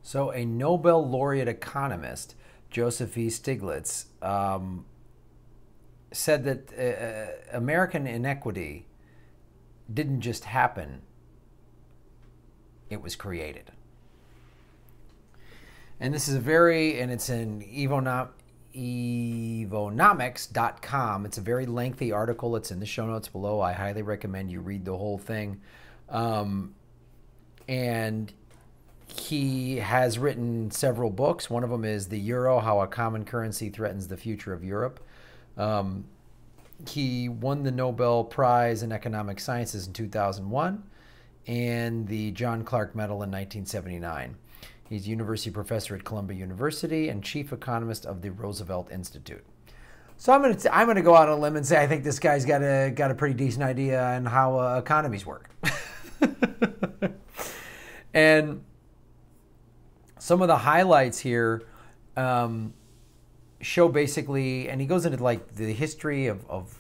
So, a Nobel laureate economist, Joseph Stiglitz, said that American inequity didn't just happen, it was created. And this is it's in evonomics.com. It's a very lengthy article. It's in the show notes below. I highly recommend you read the whole thing. And he has written several books. One of them is The Euro, How a Common Currency Threatens the Future of Europe. He won the Nobel Prize in Economic Sciences in 2001 and the John Clark Medal in 1979. He's a university professor at Columbia University and chief economist of the Roosevelt Institute. So I'm gonna go out on a limb and say I think this guy's got a pretty decent idea on how economies work. And some of the highlights here show basically, and he goes into like the history of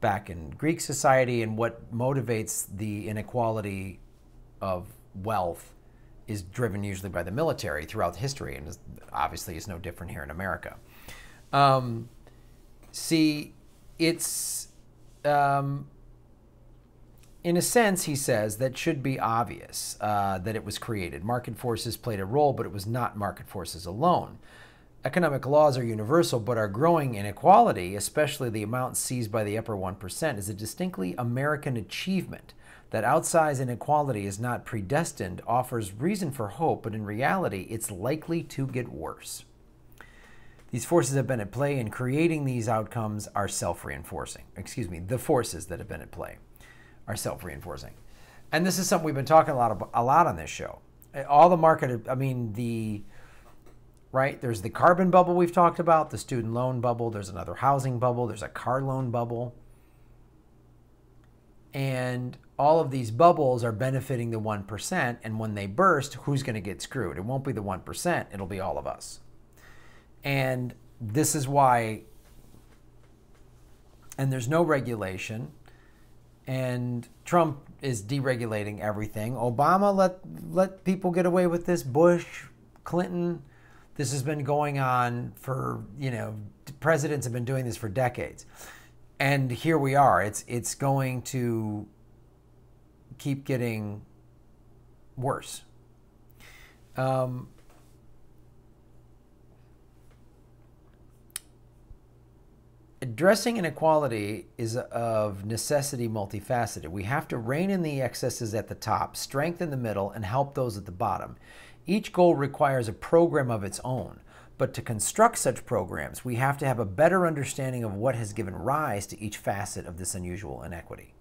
back in Greek society and what motivates the inequality of wealth is driven usually by the military throughout history, and obviously is no different here in America. See, it's in a sense, he says, that should be obvious that it was created. Market forces played a role, but it was not market forces alone. Economic laws are universal, but our growing inequality, especially the amount seized by the upper 1%, is a distinctly American achievement. That outsized inequality is not predestined offers reason for hope, but in reality, it's likely to get worse. These forces that have been at play in creating these outcomes are self-reinforcing. Excuse me, the forces that have been at play are self-reinforcing. And this is something we've been talking a lot on this show. All the market, there's the carbon bubble we've talked about, the student loan bubble, there's another housing bubble, there's a car loan bubble. And all of these bubbles are benefiting the 1%, and when they burst, who's going to get screwed? It won't be the 1%, it'll be all of us. And this is why, and there's no regulation, and Trump is deregulating everything. Obama let people get away with this. Bush, Clinton, this has been going on for, presidents have been doing this for decades. And here we are. It's going to keep getting worse. Addressing inequality is of necessity multifaceted. We have to rein in the excesses at the top, strengthen the middle, and help those at the bottom. Each goal requires a program of its own, but to construct such programs, we have to have a better understanding of what has given rise to each facet of this unusual inequity.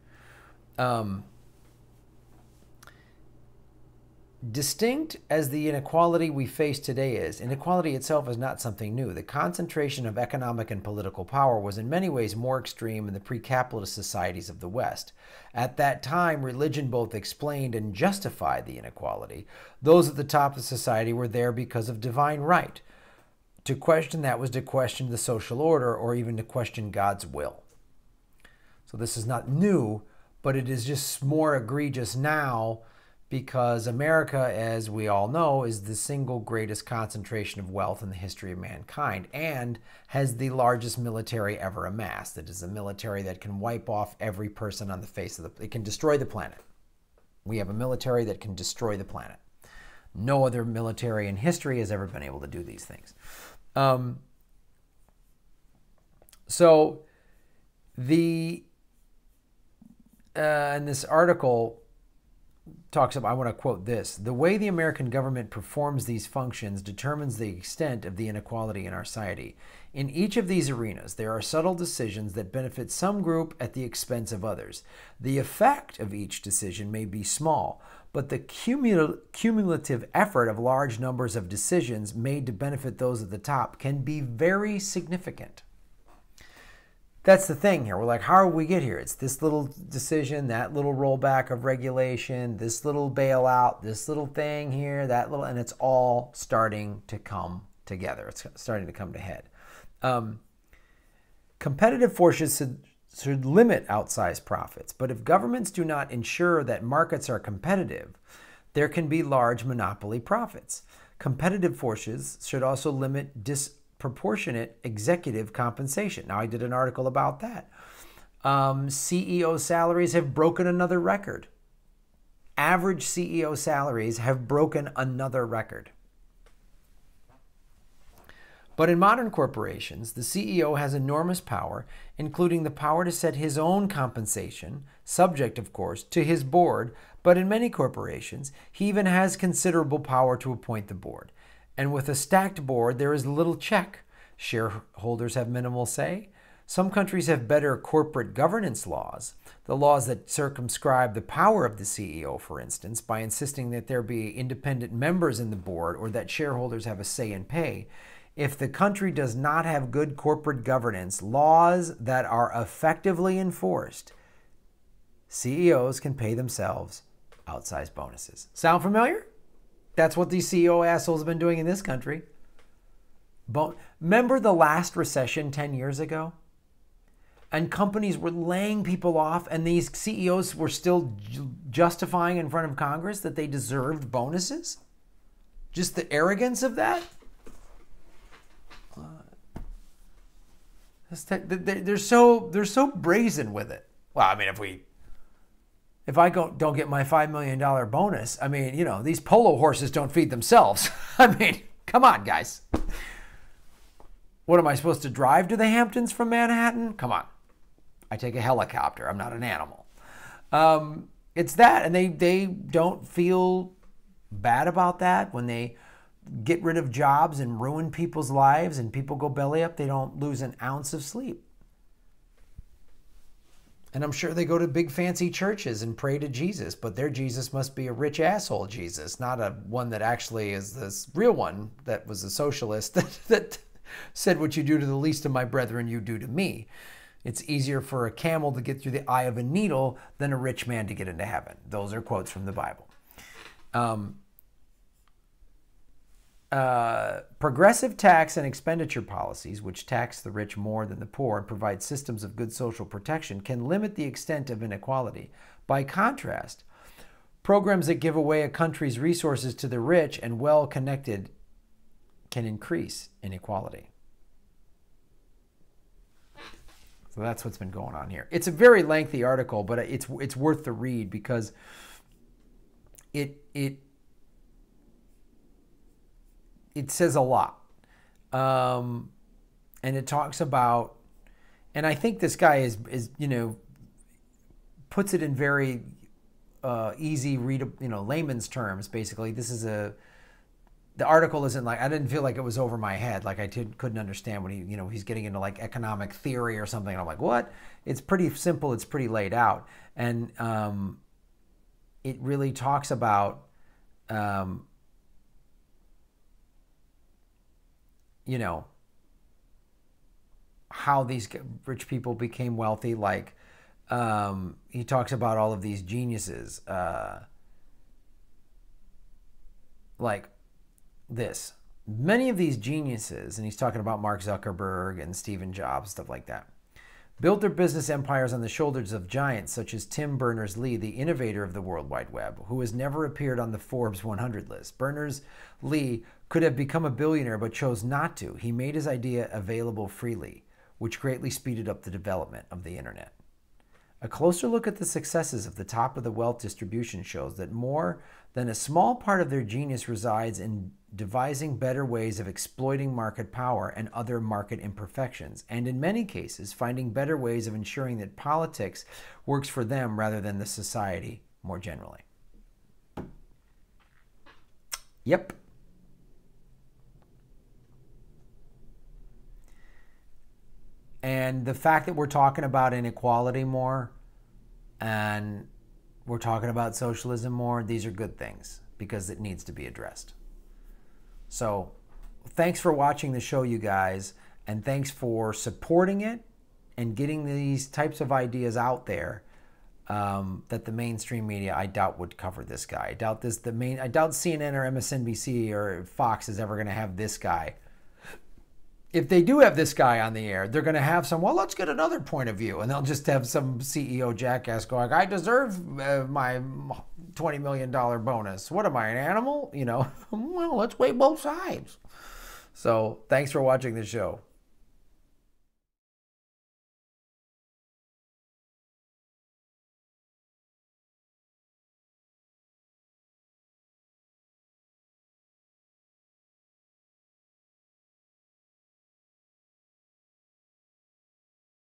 Distinct as the inequality we face today is, inequality itself is not something new. The concentration of economic and political power was in many ways more extreme in the pre-capitalist societies of the West. At that time, religion both explained and justified the inequality. Those at the top of society were there because of divine right. To question that was to question the social order or even to question God's will. So this is not new, but it is just more egregious now because America, as we all know, is the single greatest concentration of wealth in the history of mankind and has the largest military ever amassed. It is a military that can wipe off every person on the face of it can destroy the planet. We have a military that can destroy the planet. No other military in history has ever been able to do these things. And this article talks about, I want to quote this: the way the American government performs these functions determines the extent of the inequality in our society. In each of these arenas, there are subtle decisions that benefit some group at the expense of others. The effect of each decision may be small, but the cumulative effort of large numbers of decisions made to benefit those at the top can be very significant. That's the thing here. We're like, how did we get here? It's this little decision, that little rollback of regulation, this little bailout, this little thing here, that little, and it's all starting to come together. It's starting to come to head. Competitive forces should limit outsized profits, but if governments do not ensure that markets are competitive, there can be large monopoly profits. Competitive forces should also limit disproportionate executive compensation. Now, I did an article about that. CEO salaries have broken another record. Average CEO salaries have broken another record. But in modern corporations, the CEO has enormous power, including the power to set his own compensation, subject, of course, to his board. But in many corporations, he even has considerable power to appoint the board. And with a stacked board, there is little check. Shareholders have minimal say. Some countries have better corporate governance laws, the laws that circumscribe the power of the CEO, for instance, by insisting that there be independent members in the board or that shareholders have a say in pay. If the country does not have good corporate governance, laws that are effectively enforced, CEOs can pay themselves outsized bonuses. Sound familiar? That's what these CEO assholes have been doing in this country. Remember the last recession 10 years ago? And companies were laying people off, and these CEOs were still justifying in front of Congress that they deserved bonuses? Just the arrogance of that? They're so brazen with it. Well, I mean, if I don't get my $5 million bonus, I mean, you know, these polo horses don't feed themselves. I mean, come on, guys. What am I supposed to drive to the Hamptons from Manhattan? Come on. I take a helicopter. I'm not an animal. It's that, and they don't feel bad about that when they get rid of jobs and ruin people's lives and people go belly up. They don't lose an ounce of sleep. And I'm sure they go to big fancy churches and pray to Jesus, but their Jesus must be a rich asshole Jesus, not a one that actually is this real one that was a socialist that said, what you do to the least of my brethren, you do to me. It's easier for a camel to get through the eye of a needle than a rich man to get into heaven. Those are quotes from the Bible. Progressive tax and expenditure policies, which tax the rich more than the poor and provide systems of good social protection, can limit the extent of inequality. By contrast, programs that give away a country's resources to the rich and well-connected can increase inequality. So that's what's been going on here. It's a very lengthy article, but it's worth the read because it says a lot. And it talks about, and I think this guy is you know, puts it in very easy readable, layman's terms, basically. This is the article isn't like, I didn't feel like it was over my head. Like I couldn't understand what he's getting into like economic theory or something. And I'm like, what? It's pretty simple. It's pretty laid out. And it really talks about, how these rich people became wealthy. Like he talks about all of these geniuses, like this. Many of these geniuses, and he's talking about Mark Zuckerberg and Steve Jobs, stuff like that, built their business empires on the shoulders of giants such as Tim Berners-Lee, the innovator of the World Wide Web, who has never appeared on the Forbes 100 list. Berners-Lee could have become a billionaire but chose not to. He made his idea available freely, which greatly speeded up the development of the internet. A closer look at the successes of the top of the wealth distribution shows that more than a small part of their genius resides in devising better ways of exploiting market power and other market imperfections, and in many cases, finding better ways of ensuring that politics works for them rather than the society more generally. Yep. And the fact that we're talking about inequality more and we're talking about socialism more, these are good things because it needs to be addressed. So thanks for watching the show, you guys, and thanks for supporting it and getting these types of ideas out there that the mainstream media, I doubt, would cover this guy. I doubt CNN or MSNBC or Fox is ever going to have this guy. If they do have this guy on the air, they're going to have some, well, let's get another point of view. And they'll just have some CEO jackass going, I deserve my $20 million bonus. What am I, an animal? Well, let's weigh both sides. So thanks for watching the show.